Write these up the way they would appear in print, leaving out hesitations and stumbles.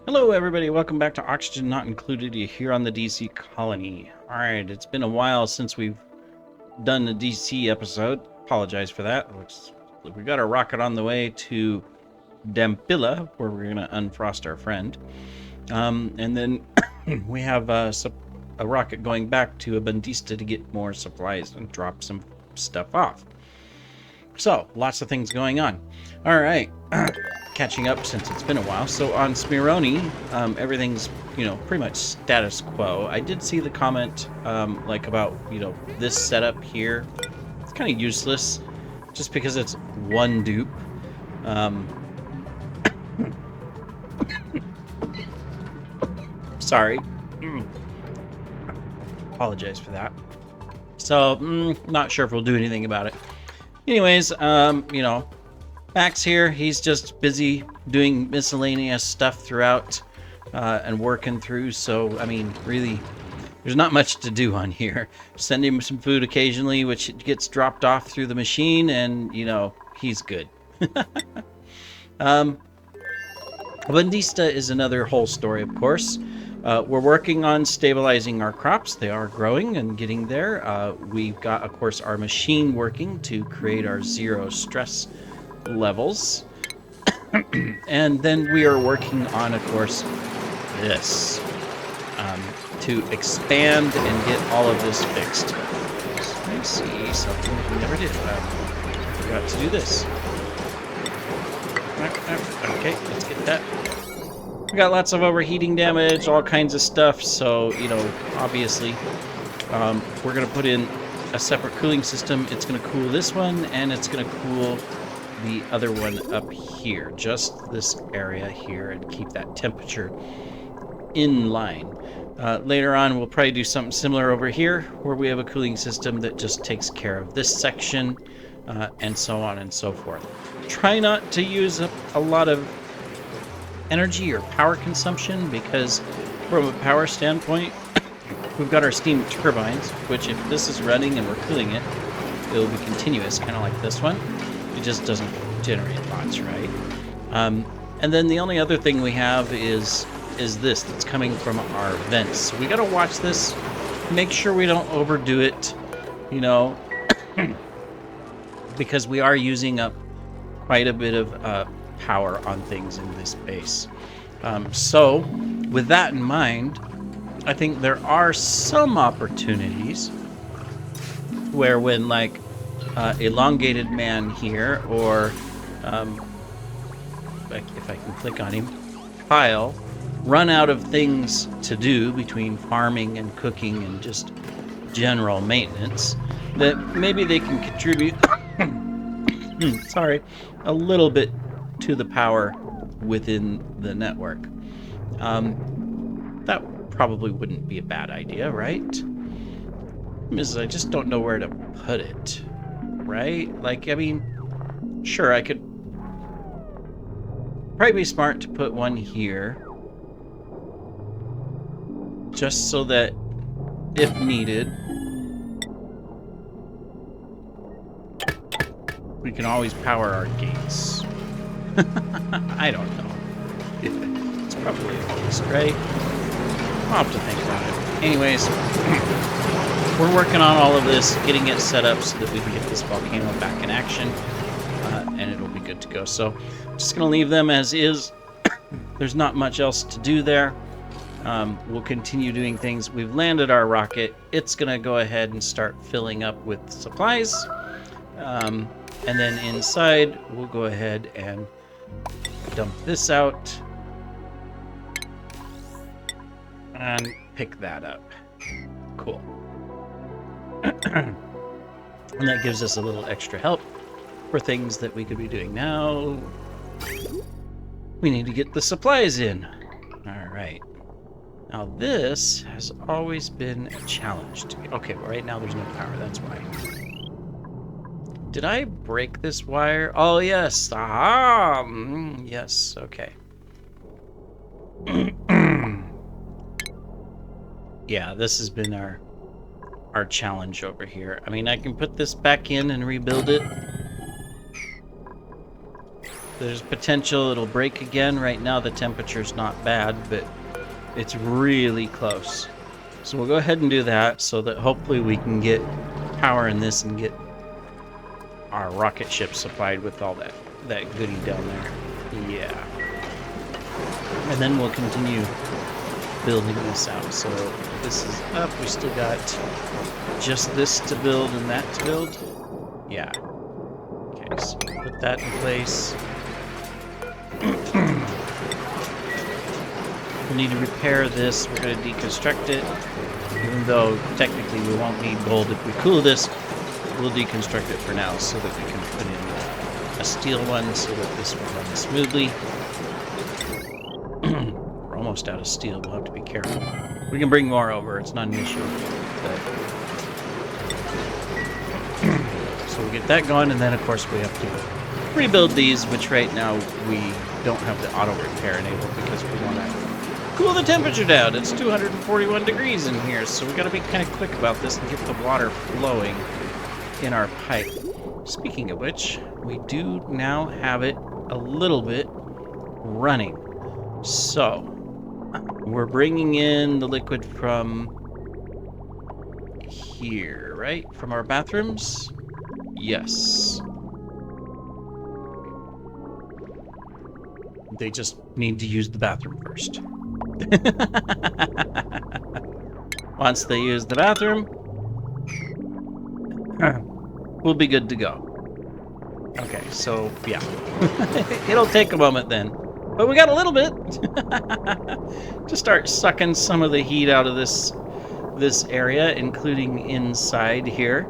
Hello, everybody. Welcome back to Oxygen Not Included here on the DC Colony. All right, it's been a while since we've done a DC episode. Apologize for that. We got a rocket on the way to Dampilla, where we're going to unfrost our friend. And then we have a rocket going back to Abundista to get more supplies and drop some stuff off. So, lots of things going on. All right. Catching up since it's been a while. So on Smironi, everything's, pretty much status quo. I did see the comment, about, this setup here. It's kind of useless just because it's one dupe. Sorry. Apologize for that. So, not sure if we'll do anything about it. Anyways, Max here, he's just busy doing miscellaneous stuff throughout and working through. So, I mean, really, there's not much to do on here. Send him some food occasionally, which gets dropped off through the machine, and, he's good. Abundista is another whole story, of course. We're working on stabilizing our crops. They are growing and getting there. We've got, of course, our machine working to create our zero stress levels. And then we are working on, of course, this to expand and get all of this fixed. I see something we never did. I forgot to do this. Okay, let's get that. We got lots of overheating damage, all kinds of stuff. So, obviously, we're going to put in a separate cooling system. It's going to cool this one, and it's going to cool the other one up here, just this area here, and keep that temperature in line. Later on, we'll probably do something similar over here, where we have a cooling system that just takes care of this section, and so on and so forth. Try not to use a lot of energy or power consumption, because from a power standpoint, we've got our steam turbines, which if this is running and we're cooling it, it'll be continuous, kind of like this one. It just doesn't generate lots, right? And then the only other thing we have is this that's coming from our vents. So we got to watch this, make sure we don't overdo it, because we are using up quite a bit of power on things in this base. So with that in mind, I think there are some opportunities where when elongated man here, or if I can click on him, Kyle, run out of things to do between farming and cooking and just general maintenance, that maybe they can contribute a little bit to the power within the network. That probably wouldn't be a bad idea, right? I just don't know where to put it, right? Sure, I could probably be smart to put one here, just so that if needed, we can always power our gates. I don't know. It's probably a waste, right? I'll have to think about it. Anyways, we're working on all of this, getting it set up so that we can get this volcano back in action, and it'll be good to go. So I'm just going to leave them as is. There's not much else to do there. We'll continue doing things. We've landed our rocket. It's going to go ahead and start filling up with supplies. And then inside, we'll go ahead and dump this out and pick that up. Cool. And that gives us a little extra help for things that we could be doing. Now we need to get the supplies in. All right. Now this has always been a challenge to me. Okay, well, right now there's no power. That's why. Did I break this wire? Oh, yes. Ah, yes. Okay. Yeah, this has been our challenge over here. I mean, I can put this back in and rebuild it. There's potential it'll break again. Right now the temperature's not bad, but it's really close. So we'll go ahead and do that so that hopefully we can get power in this and get our rocket ship supplied with all that goodie down there. Yeah. And then we'll continue building this out. So this is up. We still got just this to build and that to build. Yeah. Okay, so put that in place. We need to repair this. We're going to deconstruct it. Even though technically we won't need gold if we cool this, we'll deconstruct it for now so that we can put in a steel one so that this will run smoothly. We're almost out of steel. We'll have to be careful. We can bring more over. It's not an issue. But... so we'll get that going, and then of course we have to rebuild these, which right now we don't have the auto repair enabled because we want to cool the temperature down. It's 241 degrees in here, so we got to be kind of quick about this and get the water flowing in our pipe. Speaking of which, we do now have it a little bit running. So, we're bringing in the liquid from here, right? From our bathrooms? Yes. They just need to use the bathroom first. Once they use the bathroom, we'll be good to go. Okay, so yeah. It'll take a moment then. But we got a little bit to start sucking some of the heat out of this area, including inside here.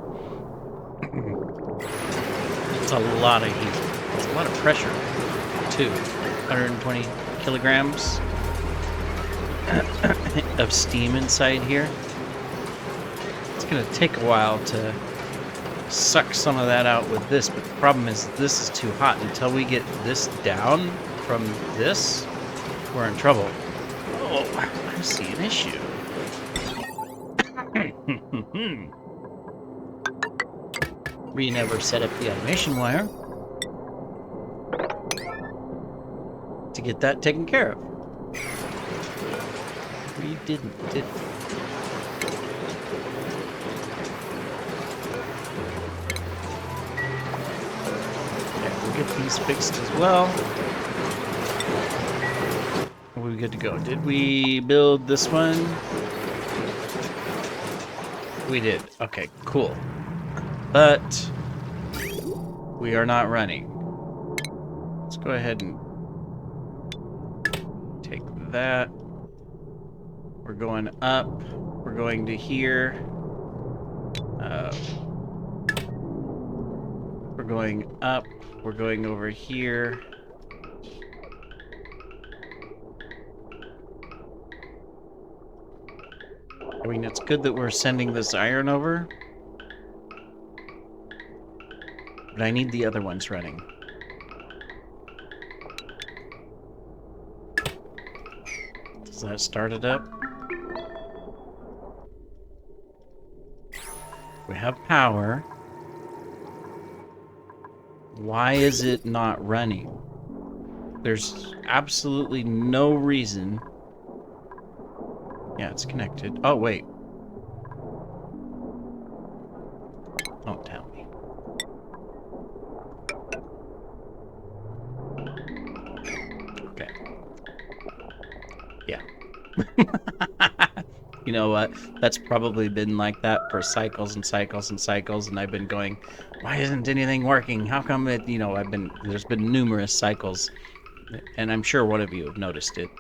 It's a lot of heat. It's a lot of pressure, too. 120 kilograms of steam inside here. It's going to take a while to suck some of that out with this, but the problem is this is too hot. Until we get this down from this, we're in trouble. Oh, I see an issue. We never set up the automation wire to get that taken care of. We didn't, did we? Okay, we'll get these fixed as well. We're good to go. Did we build this one? We did. Okay, cool. But we are not running. Let's go ahead and take that. We're going up. We're going to here. We're going up. We're going over here. I mean, it's good that we're sending this iron over. But I need the other ones running. Does that start it up? We have power. Why is it not running? There's absolutely no reason. Yeah, it's connected. Oh, wait. Don't tell me. Okay. Yeah. You know what? That's probably been like that for cycles and cycles and cycles, and I've been going, why isn't anything working? How come it, you know, there's been numerous cycles, and I'm sure one of you have noticed it.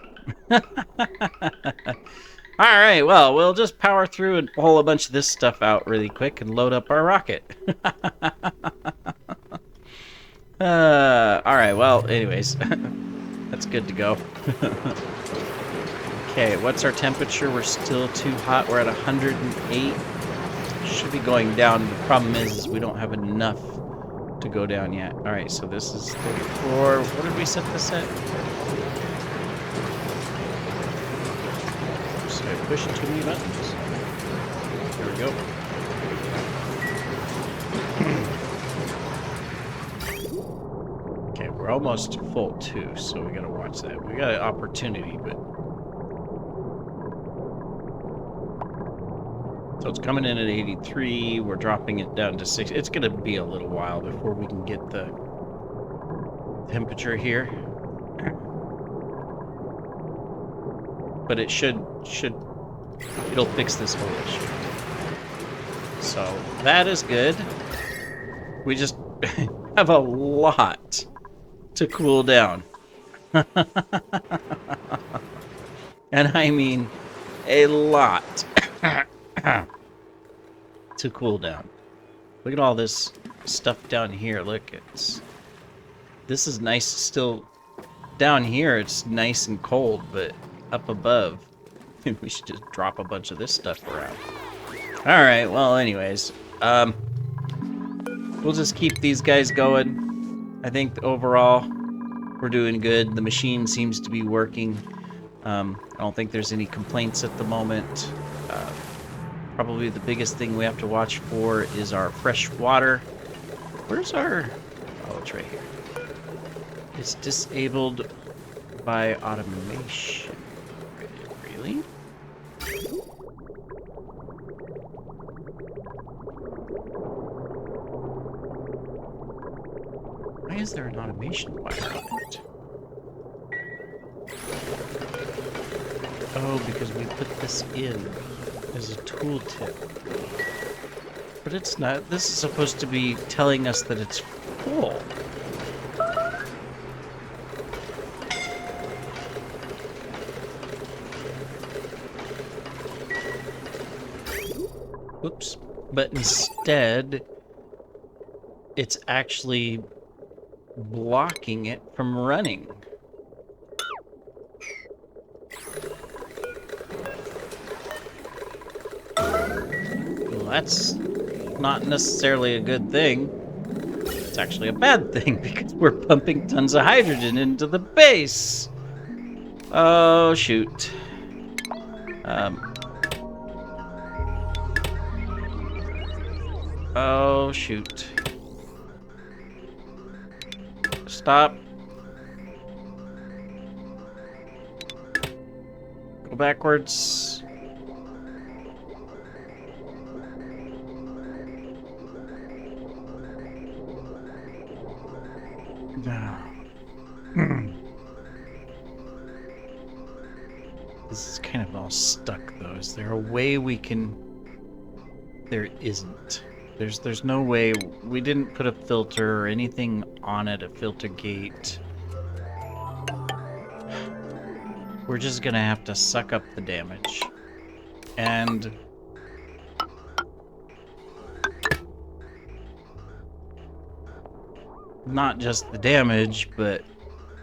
Alright, well, we'll just power through and pull a bunch of this stuff out really quick and load up our rocket. Alright, well, anyways, that's good to go. Okay, what's our temperature? We're still too hot. We're at 108. Should be going down. The problem is we don't have enough to go down yet. Alright, so this is 34. What did we set this at? So I push too many buttons. There we go. Okay, We're almost full too, so we gotta watch that. We got an opportunity, but... So it's coming in at 83, we're dropping it down to 6. It's gonna be a little while before we can get the temperature here. But it it'll fix this whole issue. So that is good. We just have a lot to cool down. And I mean a lot to cool down. Look at all this stuff down here. Look, this is nice. Still down here it's nice and cold, but up above we should just drop a bunch of this stuff around. All right, well, anyways, we'll just keep these guys going. I think overall we're doing good. The machine seems to be working. I don't think there's any complaints at the moment. Probably the biggest thing we have to watch for is our fresh water. Where's our... Oh, it's right here. It's disabled by automation. Really? Why is there an automation wire on it? Oh, because we put this in as a tooltip. But it's not. This is supposed to be telling us that it's full. Oops. But instead, it's actually blocking it from running. Well, that's not necessarily a good thing. It's actually a bad thing because we're pumping tons of hydrogen into the base. Oh, shoot. Oh, shoot. Stop. Go backwards. No. This is kind of all stuck, though. Is there a way we can... There isn't. There's no way. We didn't put a filter or anything on it, a filter gate. We're just gonna have to suck up the damage. And... not just the damage, but...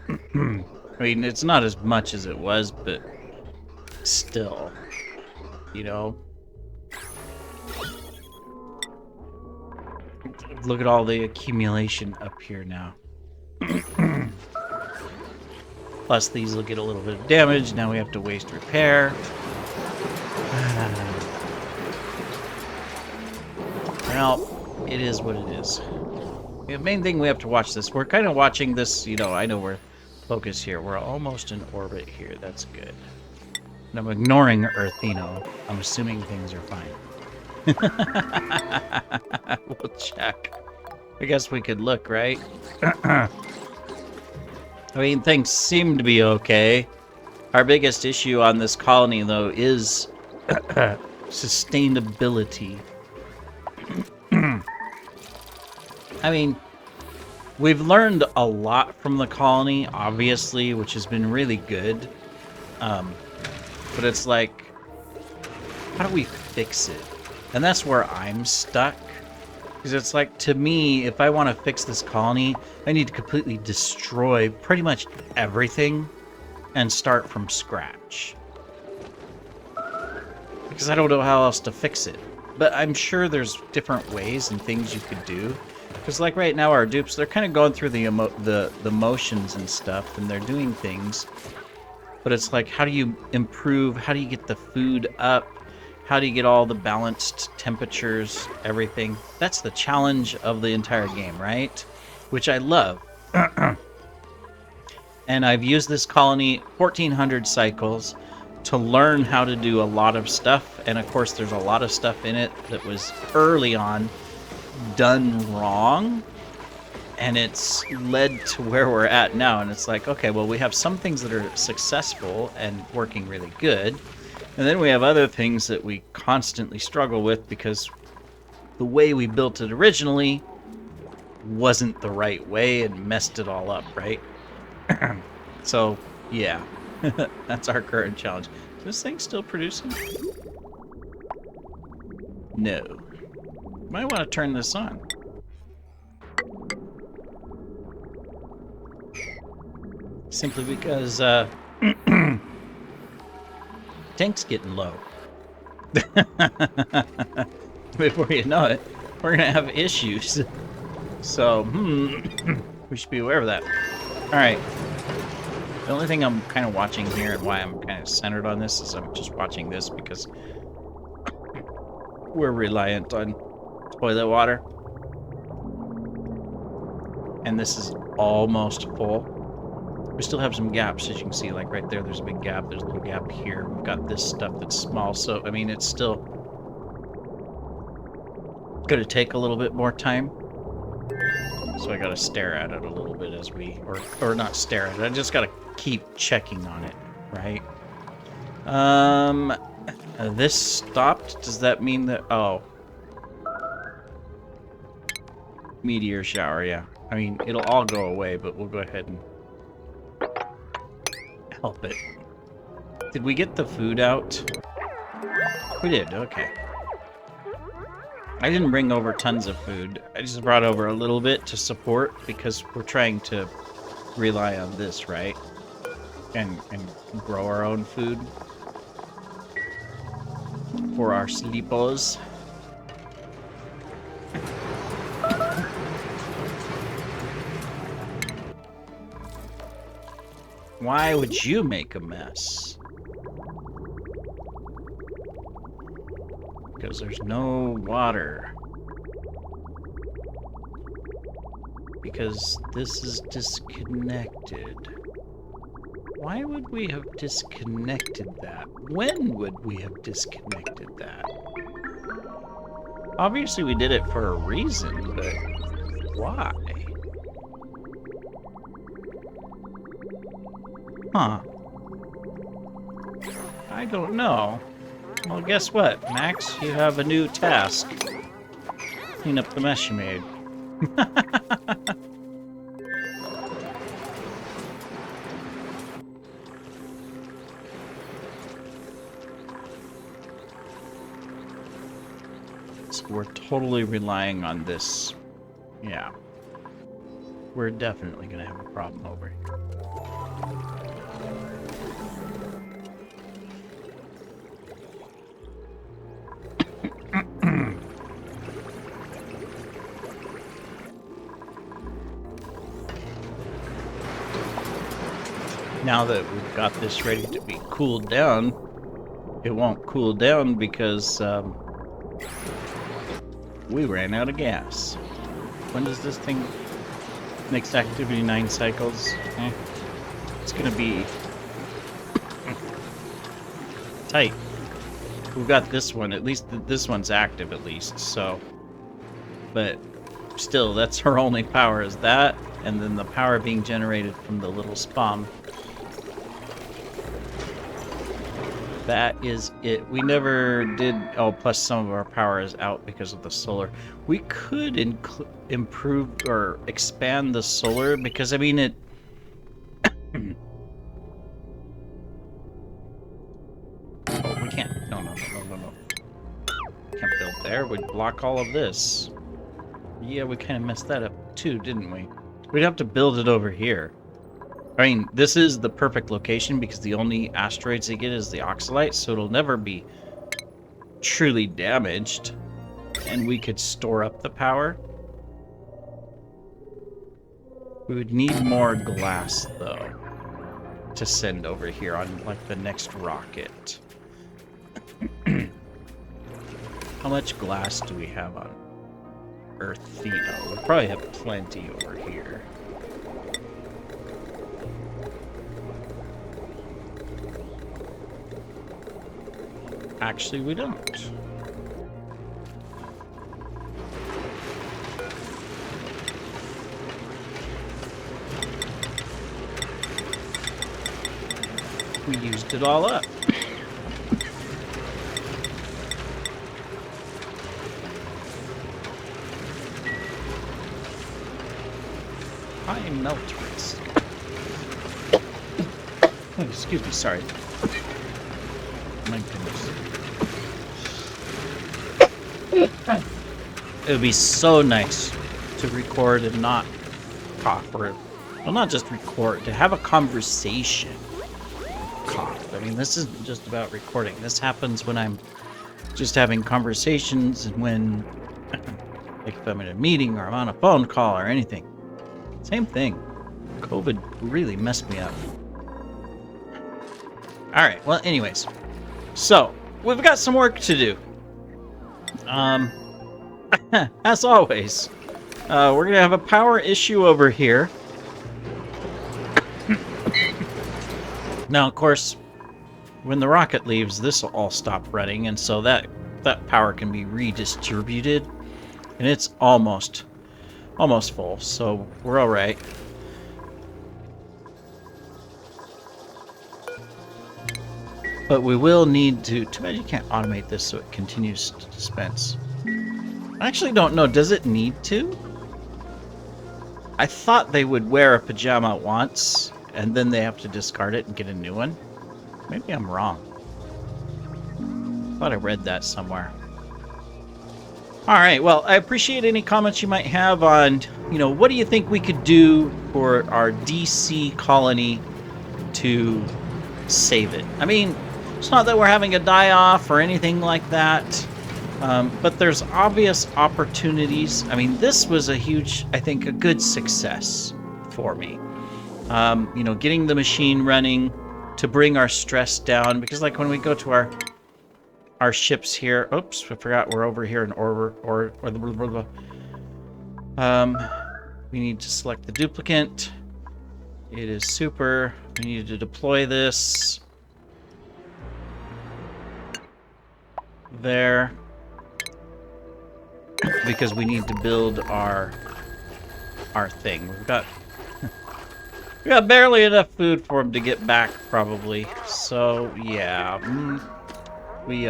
I mean, it's not as much as it was, but... still. You know? Look at all the accumulation up here now. Plus, these will get a little bit of damage. Now we have to waste repair. Well, it is what it is. The main thing we have to watch this. We're kind of watching this, you know, I know we're focused here. We're almost in orbit here. That's good. And I'm ignoring Earthino. I'm assuming things are fine. We'll check. I guess we could look, right? I mean, things seem to be okay. Our biggest issue on this colony, though, is sustainability. I mean, we've learned a lot from the colony, obviously, which has been really good. But it's like, how do we fix it? And that's where I'm stuck. Because it's like, to me, if I want to fix this colony, I need to completely destroy pretty much everything and start from scratch. Because I don't know how else to fix it. But I'm sure there's different ways and things you could do. Because like right now, our dupes, they're kind of going through the motions and stuff, and they're doing things. But it's like, how do you improve? How do you get the food up? How do you get all the balanced temperatures, everything? That's the challenge of the entire game, right? Which I love. And I've used this colony 1,400 cycles to learn how to do a lot of stuff. And of course, there's a lot of stuff in it that was early on done wrong. And it's led to where we're at now. And it's like, okay, well, we have some things that are successful and working really good. And then we have other things that we constantly struggle with because the way we built it originally wasn't the right way and messed it all up, right? So, yeah, that's our current challenge. Is this thing still producing? No. Might want to turn this on. Simply because tank's getting low. Before you know it, we're gonna have issues. So, we should be aware of that. Alright. The only thing I'm kind of watching here and why I'm kind of centered on this is I'm just watching this because we're reliant on toilet water. And this is almost full. We still have some gaps, as you can see, like right there, there's a big gap, there's a little gap here. We've got this stuff that's small, so, I mean, it's still gonna take a little bit more time. So I gotta stare at it a little bit as we, or not stare at it, I just gotta keep checking on it, right? This stopped, does that mean that, oh. Meteor shower, yeah. I mean, it'll all go away, but we'll go ahead and help it. Did we get the food out? We did, okay. I didn't bring over tons of food. I just brought over a little bit to support because we're trying to rely on this, right? And grow our own food for our sleepos. Why would you make a mess? Because there's no water. Because this is disconnected. Why would we have disconnected that? When would we have disconnected that? Obviously we did it for a reason, but why? Huh. I don't know. Well, guess what, Max? You have a new task. Clean up the mess you made. So we're totally relying on this. Yeah. We're definitely gonna have a problem over here. Now that we've got this ready to be cooled down, it won't cool down because we ran out of gas. When does this thing... Next activity, 9 cycles. It's gonna be tight. We've got this one, at least this one's active at least, so. But still, that's her only power is that, and then the power being generated from the little spawn. That is it. We never did... Oh, plus some of our power is out because of the solar. We could improve or expand the solar because, I mean, it... Oh, we can't. No. Can't build there. We'd block all of this. Yeah, we kind of messed that up too, didn't we? We'd have to build it over here. I mean, this is the perfect location because the only asteroids they get is the Oxalite, so it'll never be truly damaged. And we could store up the power. We would need more glass, though, to send over here on, like, the next rocket. How much glass do we have on Earth Theta? We probably have plenty over here. Actually, we don't. We used it all up. High melt rates. Oh, excuse me, sorry. My goodness. It would be so nice to record and not cough, or, well, not just record, to have a conversation. Cough. I mean, this isn't just about recording. This happens when I'm just having conversations, and when, like, if I'm in a meeting or I'm on a phone call or anything. Same thing. COVID really messed me up. Alright, well, anyways. So, we've got some work to do. As always, we're gonna have a power issue over here. Now, of course, when the rocket leaves, this will all stop running, and so that power can be redistributed, and it's almost full, so we're all right. But we will need to... Too bad you can't automate this so it continues to dispense. I actually don't know. Does it need to? I thought they would wear a pajama once, and then they have to discard it and get a new one. Maybe I'm wrong. I thought I read that somewhere. Alright, well, I appreciate any comments you might have on, you know, what do you think we could do for our DC colony to save it? I mean, it's not that we're having a die-off or anything like that, but there's obvious opportunities. I mean, this was a huge, I think, a good success for me. You know, getting the machine running to bring our stress down, because, like, when we go to our ships here, oops, I forgot we're over here in we need to select the duplicate. It is super. We need to deploy this there, because we need to build our thing. We got barely enough food for him to get back, probably. So yeah, we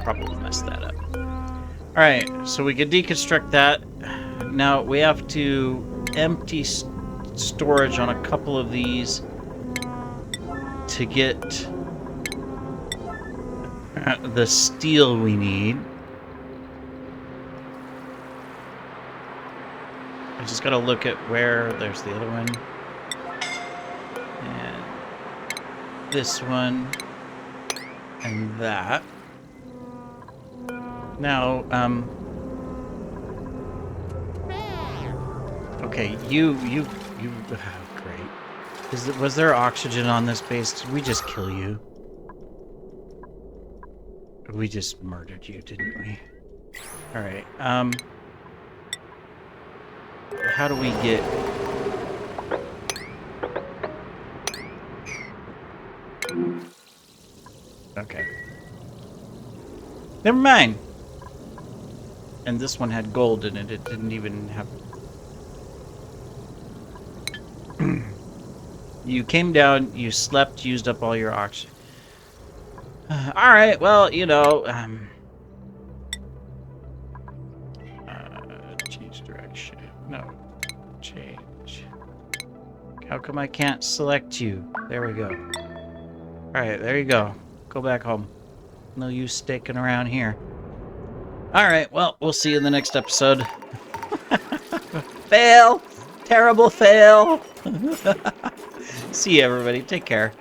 probably messed that up. All right, so we can deconstruct that. Now we have to empty storage on a couple of these to get the steel we need. I just gotta look at where there's the other one. And this one. And that. Now, okay, you oh, great. Was there oxygen on this base? Did we just kill you? We just murdered you, didn't we? Alright, how do we get... Okay. Never mind. And this one had gold in it. It didn't even have... You came down, you slept, used up all your oxygen. Alright, well, you know... change direction. No. Change. How come I can't select you? There we go. Alright, there you go. Go back home. No use sticking around here. Alright, well, we'll see you in the next episode. Fail! Terrible fail! See you, everybody. Take care.